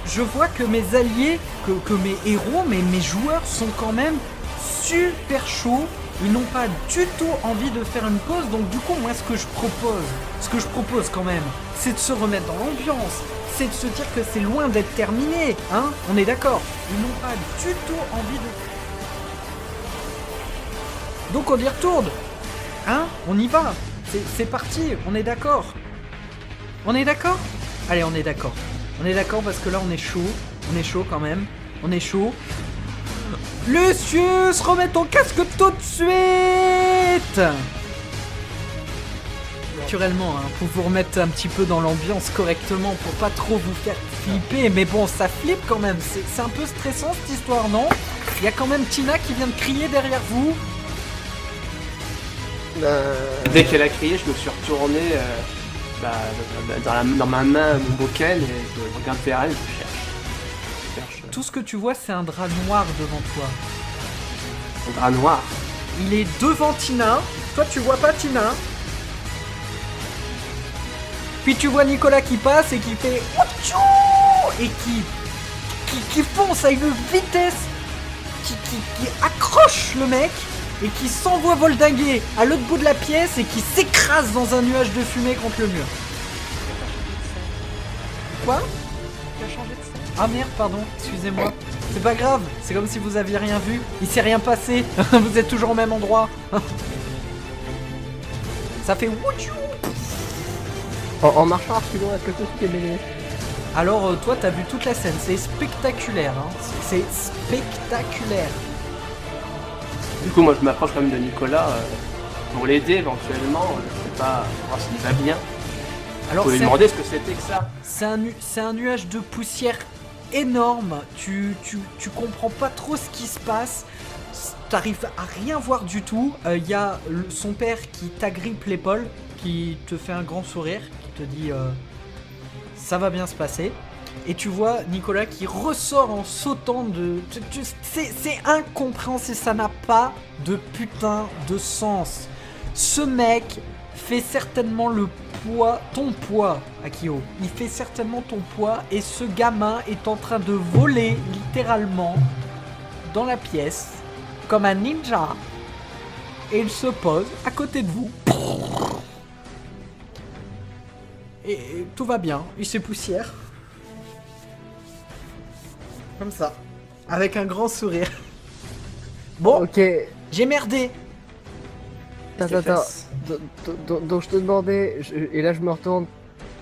je vois que mes alliés, que mes héros, mes joueurs sont quand même super chauds. Ils n'ont pas du tout envie de faire une pause. Donc du coup, moi, ce que je propose quand même, c'est de se remettre dans l'ambiance. C'est de se dire que c'est loin d'être terminé, hein. On est d'accord. Ils n'ont pas du tout envie de... Donc on y retourne. Hein? On y va. C'est parti, on est d'accord. On est d'accord? Allez, on est d'accord. On est d'accord parce que là, on est chaud. On est chaud quand même. On est chaud. Lucius, remets ton casque tout de suite. Naturellement, hein, pour vous remettre un petit peu dans l'ambiance correctement, pour pas trop vous faire flipper. Mais bon, ça flippe quand même. C'est un peu stressant cette histoire, non? Il y a quand même Tina qui vient de crier derrière vous. Dès qu'elle a crié, je me suis retourné dans ma main, mon bocal, et je regarde vers elle, je cherche. Tout ce que tu vois, c'est un drap noir devant toi. Un drap noir. Il est devant Tina. Toi, tu vois pas Tina. Puis tu vois Nicolas qui passe et qui fait... Et qui fonce à une vitesse qui accroche le mec et qui s'envoie voldinguer à l'autre bout de la pièce et qui s'écrase dans un nuage de fumée contre le mur. Quoi? Tu as changé de scène. Ah merde, pardon, excusez-moi. C'est pas grave, c'est comme si vous aviez rien vu. Il s'est rien passé. Vous êtes toujours au même endroit. Ça fait... En marchant à reculons, est-ce que tout est mêlé? Alors toi t'as vu toute la scène, c'est spectaculaire, hein. C'est spectaculaire. Du coup, moi, je m'approche quand même de Nicolas pour l'aider éventuellement. Je sais pas, voir s'il va bien. Alors Faut lui demander ce que c'était que ça. c'est un nuage de poussière énorme. Tu comprends pas trop ce qui se passe. T'arrives à rien voir du tout. Y a son père qui t'agrippe l'épaule, qui te fait un grand sourire, qui te dit ça va bien se passer. Et tu vois Nicolas qui ressort en sautant de... C'est incompréhensible, ça n'a pas de putain de sens. Ce mec fait certainement ton poids, Akio. Il fait certainement ton poids et ce gamin est en train de voler littéralement dans la pièce comme un ninja. Et il se pose à côté de vous. Et tout va bien, il s'époussière. Comme ça. Avec un grand sourire. Bon, Ok, j'ai merdé. attends. Donc je te demandais, et là je me retourne,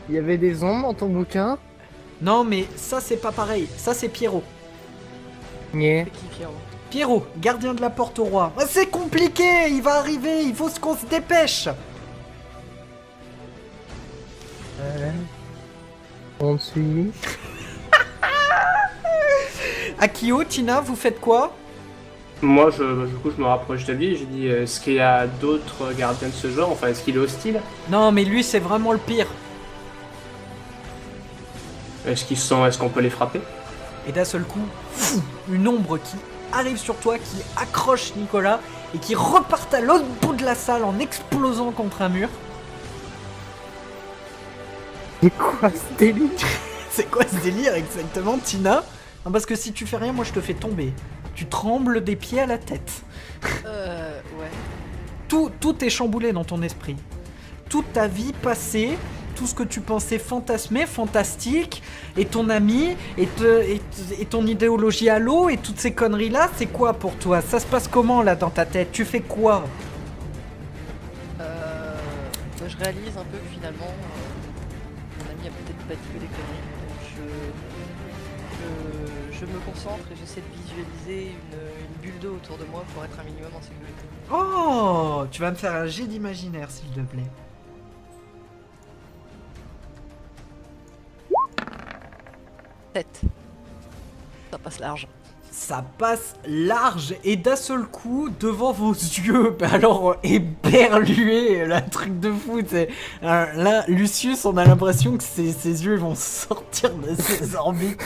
il y avait des ombres dans ton bouquin? Non mais ça c'est pas pareil. Ça c'est Pierrot. Yeah. C'est qui, Pierrot? Pierrot, gardien de la porte au roi. Ah, c'est compliqué, il va arriver, il faut qu'on se dépêche. On te suit. Akio, Tina, vous faites quoi? Moi, du coup, je me rapproche de lui et je dis est-ce qu'il y a d'autres gardiens de ce genre? Enfin, est-ce qu'il est hostile? Non mais lui c'est vraiment le pire. Est-ce qu'on peut les frapper? Et d'un seul coup, une ombre qui arrive sur toi, qui accroche Nicolas et qui repart à l'autre bout de la salle en explosant contre un mur. C'est quoi ce délire? C'est quoi ce délire exactement, Tina? Non, parce que si tu fais rien, moi je te fais tomber. Tu trembles des pieds à la tête. Ouais. Tout est chamboulé dans ton esprit. Toute ta vie passée, tout ce que tu pensais fantasmer, fantastique, et ton ami, et ton idéologie à l'eau, et toutes ces conneries-là, c'est quoi pour toi? Ça se passe comment là dans ta tête? Tu fais quoi? Je réalise un peu que finalement, mon ami a peut-être pas dit que des conneries. Je me concentre et j'essaie de visualiser une bulle d'eau autour de moi pour être un minimum en sécurité. Oh, tu vas me faire un jet d'imaginaire, s'il te plaît. 7. Ça passe large. Ça passe large et d'un seul coup, devant vos yeux, alors éberlués, le truc de fou, c'est... Là, Lucius, on a l'impression que ses yeux vont sortir de ses orbites.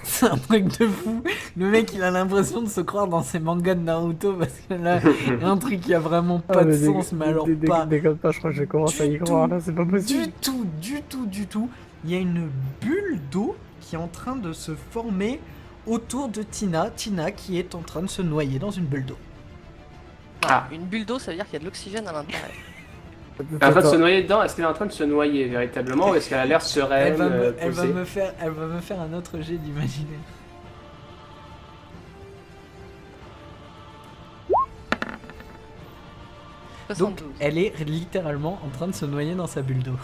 C'est un truc de fou. Le mec, il a l'impression de se croire dans ses mangas de Naruto, parce que là, il y a un truc qui a vraiment pas de sens, mais alors pas... Déconne pas, je crois que je commence à y croire, là, c'est pas possible. Du tout. Il y a une bulle d'eau qui est en train de se former autour de Tina. Tina qui est en train de se noyer dans une bulle d'eau. Ah. Une bulle d'eau, ça veut dire qu'il y a de l'oxygène à l'intérieur. Elle est en train de se noyer dedans, est-ce qu'elle est en train de se noyer véritablement ou est-ce qu'elle a l'air sereine, Elle va posée me faire un autre jet d'imaginaire. Donc 72. elle est littéralement en train de se noyer dans sa bulle d'eau.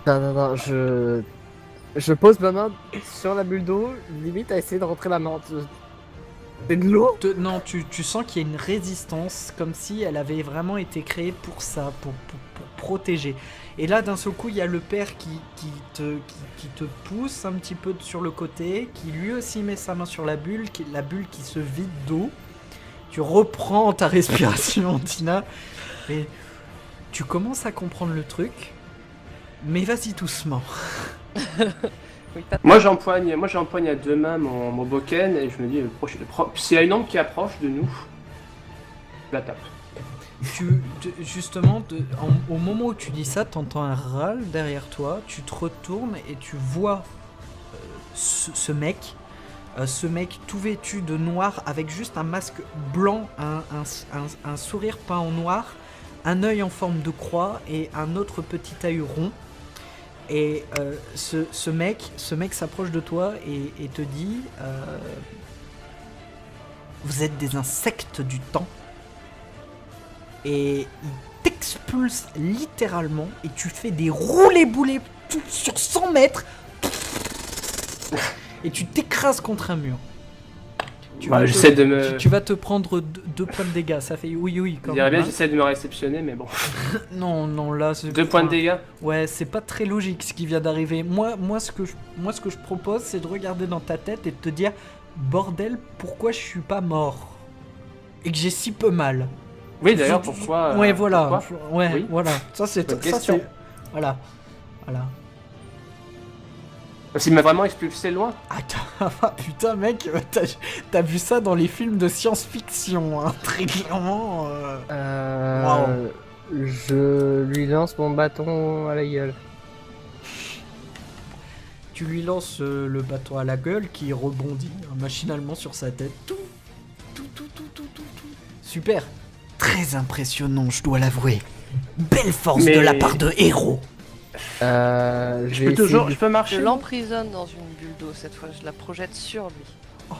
Non, je pose ma main sur la bulle d'eau, limite à essayer de rentrer la main. C'est de l'eau? Non, tu sens qu'il y a une résistance, comme si elle avait vraiment été créée pour ça, pour protéger. Et là, d'un seul coup, il y a le père qui te pousse un petit peu sur le côté, qui lui aussi met sa main sur la bulle qui se vide d'eau. Tu reprends ta respiration, Tina, et tu commences à comprendre le truc, mais vas-y doucement. Oui, pas de- Moi j'empoigne à deux mains mon boken et je me dis, s'il y a une ombre qui approche de nous, je la tape. Justement, au moment où tu dis ça, t'entends un râle derrière toi, tu te retournes et tu vois ce mec tout vêtu de noir avec juste un masque blanc, un sourire peint en noir, un œil en forme de croix et un autre petit œil rond. Et ce mec s'approche de toi et te dit vous êtes des insectes du temps. Et il t'expulse littéralement et tu fais des roulés-boulés sur 100 mètres et tu t'écrases contre un mur. Tu vas te prendre 2 points de dégâts, ça fait oui Je quand dirais même. bien, j'essaie de me réceptionner, mais bon. Non, là c'est 2 points de dégâts. Ouais, c'est pas très logique ce qui vient d'arriver. Moi ce que je propose, c'est de regarder dans ta tête et de te dire bordel, pourquoi je suis pas mort et que j'ai si peu mal. Oui, d'ailleurs, pourquoi Ouais, voilà. pourquoi Ouais, Oui. voilà. Ça c'est Bonne ça, question. c'est- Voilà. Parce qu'il m'a vraiment expulsé loin. Ah putain mec, t'as vu ça dans les films de science-fiction, hein, très clairement. Je lui lance mon bâton à la gueule. Tu lui lances le bâton à la gueule qui rebondit machinalement sur sa tête. Tout. Super. Très impressionnant, je dois l'avouer. Belle force Mais- de la part de héros. Je peux Je marcher. l'emprisonne dans une bulle d'eau cette fois, je la projette sur lui.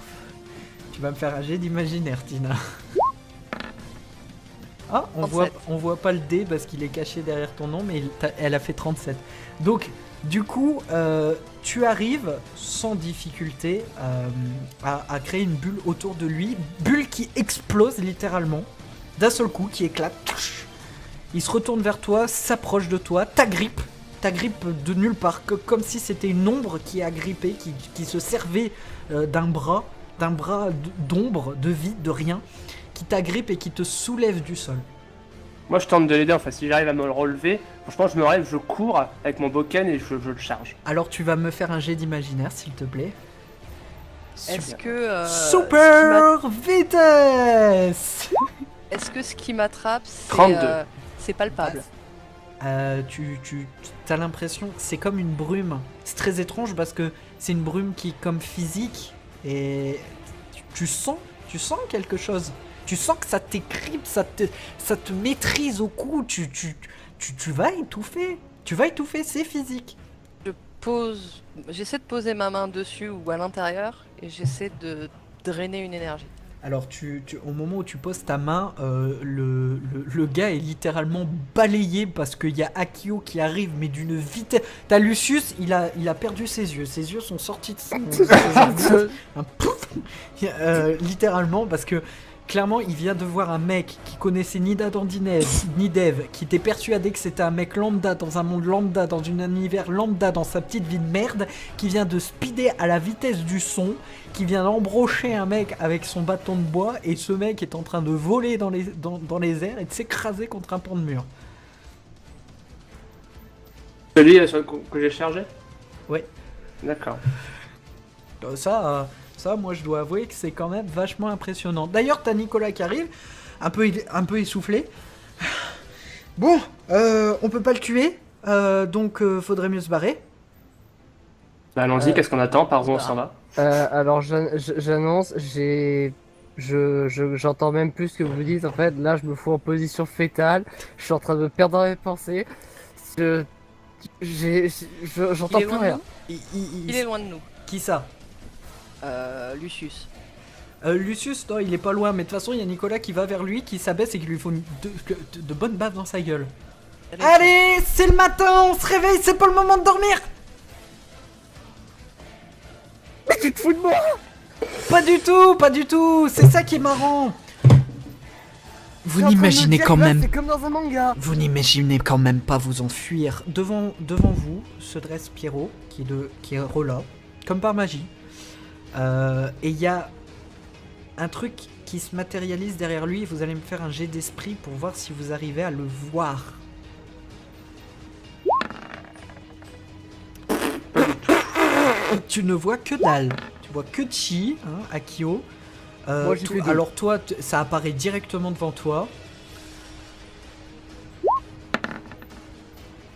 Tu vas me faire un jet d'imaginaire, Tina. Ah, 37. on voit pas le dé parce qu'il est caché derrière ton nom, mais elle a fait 37. Donc, du coup, tu arrives sans difficulté à créer une bulle autour de lui. Bulle qui explose littéralement, d'un seul coup, qui éclate. Il se retourne vers toi, s'approche de toi, t'agrippe de nulle part, comme si c'était une ombre qui a grippé, qui se servait d'un bras d'ombre, de vide, de rien, qui t'agrippe et qui te soulève du sol. Moi, je tente de l'aider. Enfin, si j'arrive à me le relever, franchement, je me relève, je cours avec mon boken et je le charge. Alors tu vas me faire un jet d'imaginaire, s'il te plaît. Est-ce que Super vitesse. Est-ce que ce qui m'attrape, c'est 32. c'est palpable? Tu as l'impression que c'est comme une brume. C'est très étrange parce que c'est une brume qui est comme physique et tu sens quelque chose. Tu sens que ça t'écrypte, ça te maîtrise au cou. Tu vas étouffer. Tu vas étouffer, c'est physique. J'essaie de poser ma main dessus ou à l'intérieur et j'essaie de drainer une énergie. Alors au moment où tu poses ta main, le gars est littéralement balayé parce qu'il y a Akio qui arrive mais d'une vitesse. T'as Lucius, il a perdu ses yeux sont sortis de ses orbites. Un pouf littéralement parce que clairement il vient de voir un mec qui connaissait ni Dadan ni Dev, qui était persuadé que c'était un mec lambda dans un monde lambda, dans un univers lambda, dans sa petite vie de merde, qui vient de speeder à la vitesse du son, qui vient d'embrocher un mec avec son bâton de bois, et ce mec est en train de voler dans les airs et de s'écraser contre un pan de mur. Celui que j'ai chargé? Ouais. D'accord. Ça, moi je dois avouer que c'est quand même vachement impressionnant. D'ailleurs, t'as Nicolas qui arrive, un peu essoufflé. Bon, on peut pas le tuer, donc faudrait mieux se barrer. Bah, allons-y, Euh, qu'est-ce qu'on attend? Par où on s'en va? Alors j'annonce, j'entends même plus ce que vous dites. En fait, là, je me fous en position fétale. Je suis en train de me perdre dans mes pensées. Je, j'entends Il est plus loin de rien. nous. Il- Il est loin de nous. Qui ça? Lucius. Lucius, non, il est pas loin, mais de toute façon, il y a Nicolas qui va vers lui, qui s'abaisse et qui lui faut de bonnes baffes dans sa gueule. Allez, c'est le matin, on se réveille, c'est pas le moment de dormir. Mais tu te fous de moi? Pas du tout, c'est ça qui est marrant. Vous T'es en train de me n'imaginez dire quand que là, même, C'est comme dans un manga. vous n'imaginez quand même pas vous enfuir. Devant vous se dresse Pierrot, qui est Rolla, comme par magie. Et il y a un truc qui se matérialise derrière lui. Vous allez me faire un jet d'esprit pour voir si vous arrivez à le voir. Tu ne vois que dalle. Tu vois que Chi, hein, Akio. Moi, j'ai fait deux. Alors toi, ça apparaît directement devant toi.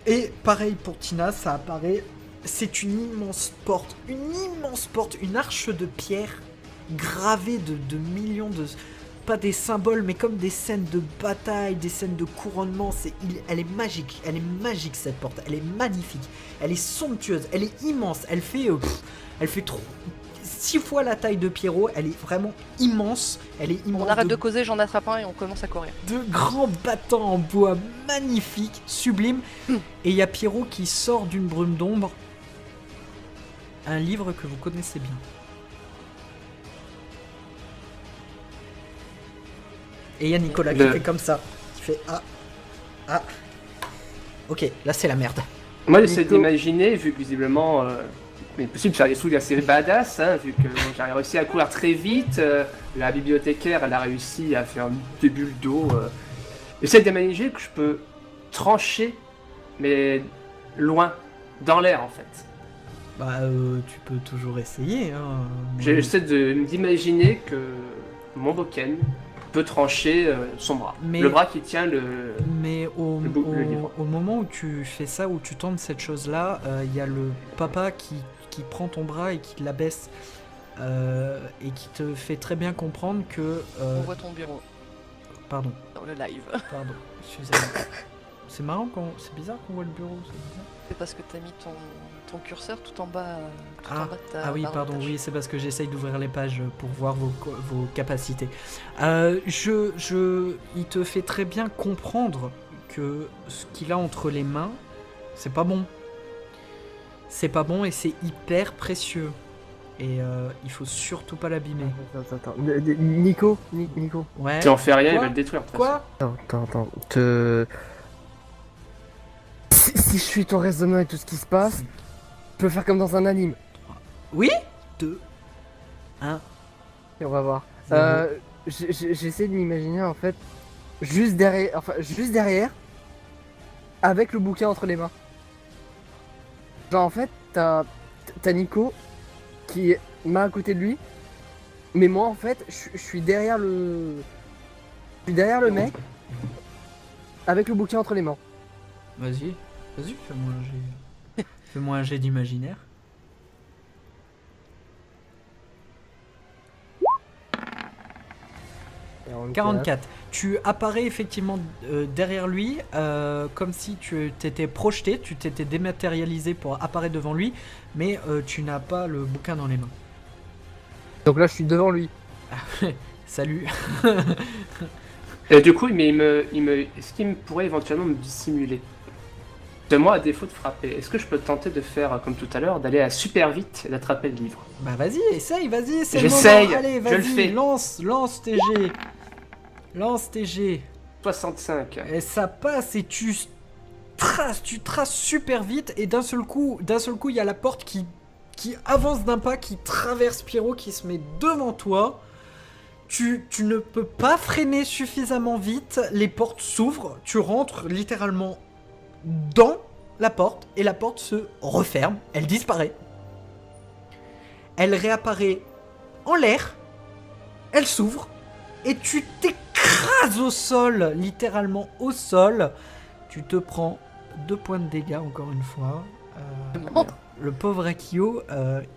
Et pareil pour Tina, ça apparaît. C'est une immense porte, une arche de pierre gravée de millions de... Pas des symboles, mais comme des scènes de bataille, des scènes de couronnement. Elle est magique cette porte. Elle est magnifique, elle est somptueuse, elle est immense. Elle fait 6 fois la taille de Pierrot. Elle est vraiment immense. Elle est immense. On arrête de causer, j'en attrape un et on commence à courir. De grands battants en bois magnifiques, sublimes. Et il y a Pierrot qui sort d'une brume d'ombre un livre que vous connaissez bien. Et il y a Nicolas qui fait comme ça. Qui fait ah. Ok, là c'est la merde. Moi, j'essaie Nico. d'imaginer, vu que visiblement, il est possible de faire des trucs assez badass, hein, vu que bon, j'ai réussi à courir très vite. La bibliothécaire, elle a réussi à faire des bulles d'eau. J'essaie d'imaginer que je peux trancher, mais loin, dans l'air en fait. Bah tu peux toujours essayer. Hein. J'essaie d'imaginer que mon boken peut trancher son bras. Mais- Le bras qui tient le... Mais le livre. au moment où tu fais ça, où tu tentes cette chose-là, il y a le papa qui prend ton bras et qui l'abaisse et qui te fait très bien comprendre que... On voit ton bureau Pardon, dans le live. excusez-moi. C'est marrant, c'est bizarre qu'on voit le bureau, c'est bizarre. C'est parce que t'as mis ton curseur tout en bas, en bas de ta Ah oui, barre de pardon, tâches. oui, c'est parce que j'essaye d'ouvrir les pages pour voir vos capacités. Il te fait très bien comprendre que ce qu'il a entre les mains, c'est pas bon. C'est pas bon et c'est hyper précieux. Et il faut surtout pas l'abîmer. Attends. Nico. Ouais. Si on fait rien, il Quoi va le détruire. de toute façon. Quoi Attends. Si je suis ton raisonnement et tout ce qui se passe, je peux faire comme dans un anime. Oui 2, 1. Et on va voir. Zéro. J'essaie de m'imaginer en fait juste derrière, avec le bouquin entre les mains. Genre en fait, t'as Nico qui est main à côté de lui, mais moi en fait, je suis derrière le mec avec le bouquin entre les mains. Vas-y, fais-moi un jet. Fais-moi un jet d'imaginaire. Et 44. Tu apparais effectivement derrière lui, comme si tu t'étais projeté, tu t'étais dématérialisé pour apparaître devant lui, mais tu n'as pas le bouquin dans les mains. Donc là, je suis devant lui. Salut. Et du coup, est-ce qu'il pourrait éventuellement me dissimuler? De moi, à défaut de frapper, est-ce que je peux tenter de faire, comme tout à l'heure, d'aller à super vite et d'attraper le livre? Bah vas-y, essaye, vas-y, c'est le J'essaye, moment. Allez, je le vas-y, fais. lance tes jets. Lance tes jets. 65. Et ça passe et tu traces super vite et d'un seul coup, il y a la porte qui avance d'un pas, qui traverse Pierrot, qui se met devant toi. Tu ne peux pas freiner suffisamment vite, les portes s'ouvrent, tu rentres littéralement dans la porte et la porte se referme, elle disparaît. Elle réapparaît en l'air, elle s'ouvre et tu t'écrases au sol, littéralement au sol. Tu te prends 2 points de dégâts encore une fois. Bon. Le pauvre Akio,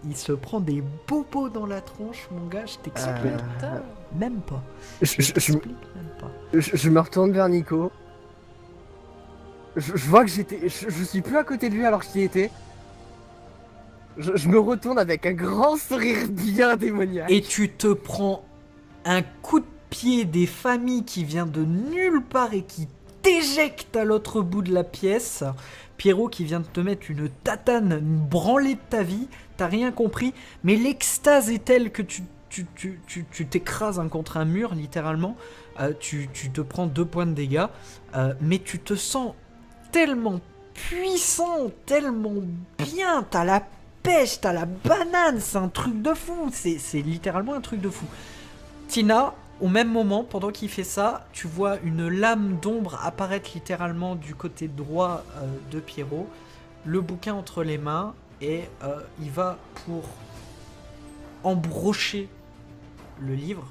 il se prend des bobos dans la tronche, mon gars, je t'explique Putain. même pas. Je, je- je- t'explique même pas. je me retourne vers Nico. Je vois que j'étais. Je suis plus à côté de lui alors que j'y étais. Je me retourne avec un grand sourire bien démoniaque. Et tu te prends un coup de pied des familles qui vient de nulle part et qui t'éjecte à l'autre bout de la pièce. Pierrot qui vient de te mettre une tatane, une branlée de ta vie. T'as rien compris, mais l'extase est telle que tu t'écrases contre un mur, littéralement. Tu te prends 2 points de dégâts, mais tu te sens tellement puissant, tellement bien. T'as la pêche, t'as la banane, c'est un truc de fou. C'est littéralement un truc de fou. Tina, au même moment, pendant qu'il fait ça, tu vois une lame d'ombre apparaître littéralement du côté droit de Pierrot, le bouquin entre les mains, et il va pour embrocher le livre,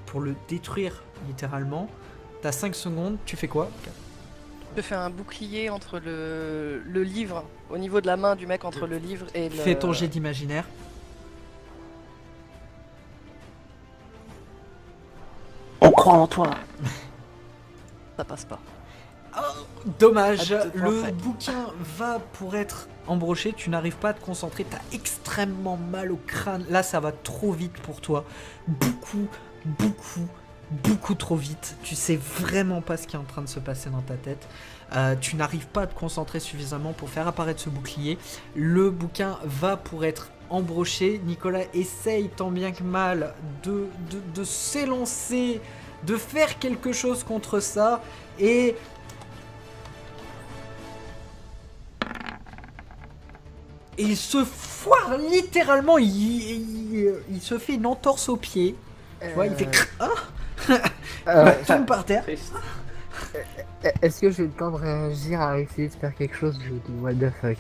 pour le détruire littéralement. T'as 5 secondes, tu fais quoi? Je fais un bouclier entre le livre, au niveau de la main du mec entre le livre et le... Fais ton jet d'imaginaire. On croit en toi. Ça passe pas. Dommage, À 2 points le près. bouquin va pour être embroché, tu n'arrives pas à te concentrer, t'as extrêmement mal au crâne, là ça va trop vite pour toi, beaucoup trop vite, tu sais vraiment pas ce qui est en train de se passer dans ta tête, tu n'arrives pas à te concentrer suffisamment pour faire apparaître ce bouclier, le bouquin va pour être embroché, Nicolas essaye tant bien que mal de s'élancer, de faire quelque chose contre ça, et... Et il se foire littéralement, il se fait une entorse au pied. Tu vois, il fait il tombe par terre. Triste. Est-ce que j'ai le temps de réagir à essayer de faire quelque chose? Je dis what the fuck.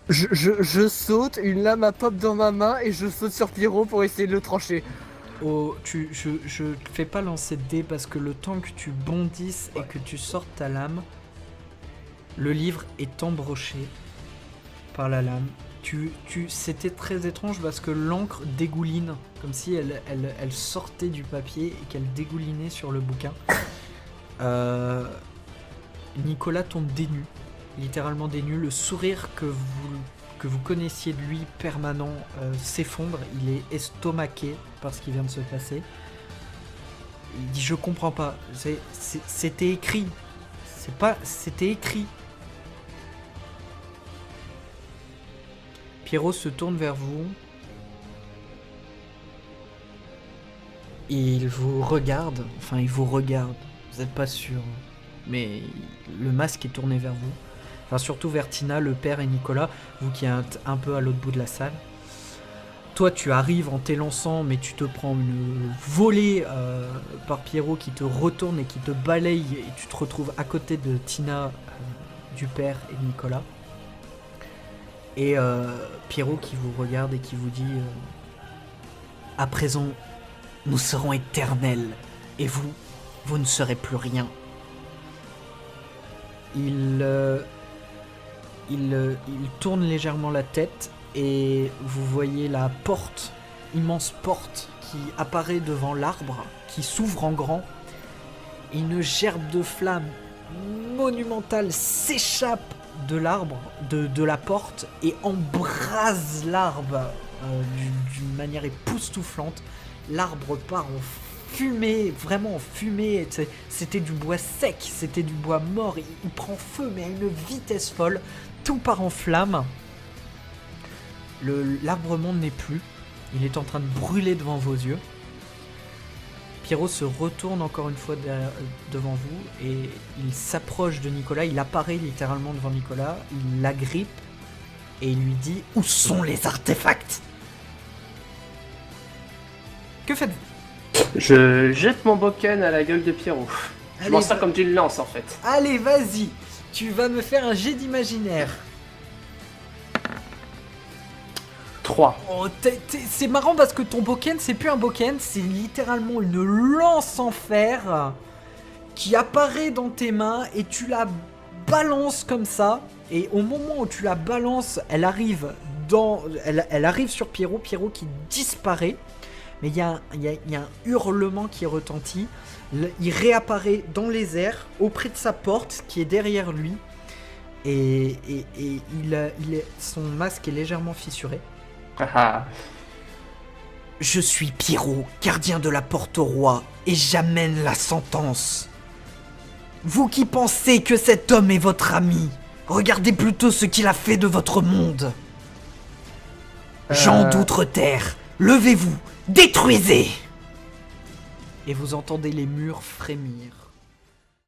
Je saute, une lame à pop dans ma main et je saute sur Pierrot pour essayer de le trancher. Oh, je te fais pas lancer de dés parce que le temps que tu bondisses et que tu sortes ta lame, le livre est embroché par la lame. C'était très étrange parce que l'encre dégouline, comme si elle sortait du papier et qu'elle dégoulinait sur le bouquin. Nicolas tombe des nues, littéralement des nues. Le sourire que vous connaissiez de lui permanent s'effondre. Il est estomaqué par ce qui vient de se passer. Il dit je comprends pas. C'était écrit. C'était écrit. Pierrot se tourne vers vous. Il vous regarde. Enfin, il vous regarde. Vous n'êtes pas sûr. Mais le masque est tourné vers vous. Enfin, surtout vers Tina, le père et Nicolas. Vous qui êtes un peu à l'autre bout de la salle. Toi, tu arrives en t'élançant, mais tu te prends une volée par Pierrot qui te retourne et qui te balaye. Et tu te retrouves à côté de Tina, du père et de Nicolas. Et Pierrot qui vous regarde et qui vous dit à présent, nous serons éternels. Et vous ne serez plus rien. Il tourne légèrement la tête et vous voyez la porte, immense porte qui apparaît devant l'arbre, qui s'ouvre en grand. Une gerbe de flammes monumentale s'échappe de l'arbre, de la porte, et embrase l'arbre d'une manière époustouflante. L'arbre part en fumée, vraiment en fumée. C'était du bois sec, c'était du bois mort. Il prend feu, mais à une vitesse folle. Tout part en flammes. L'arbre monde n'est plus. Il est en train de brûler devant vos yeux. Pierrot se retourne encore une fois devant vous et il s'approche de Nicolas. Il apparaît littéralement devant Nicolas. Il l'agrippe et il lui dit « Où sont les artefacts ?» Que faites-vous? Je jette mon bokken à la gueule de Pierrot. Je Allez, m'en sers comme d'une lance en fait. Allez, vas-y. Tu vas me faire un jet d'imaginaire. 3. Oh, c'est marrant parce que ton bokken, c'est plus un bokken, c'est littéralement une lance en fer qui apparaît dans tes mains et tu la balances comme ça, et au moment où tu la balances, elle arrive sur Pierrot, Pierrot qui disparaît, mais il y a un hurlement qui retentit. Il réapparaît dans les airs, auprès de sa porte, qui est derrière lui, et son masque est légèrement fissuré. Ah ah. Je suis Pierrot, gardien de la porte au roi, et j'amène la sentence. Vous qui pensez que cet homme est votre ami, regardez plutôt ce qu'il a fait de votre monde. Gens d'outre-terre, levez-vous, détruisez. Et vous entendez les murs frémir.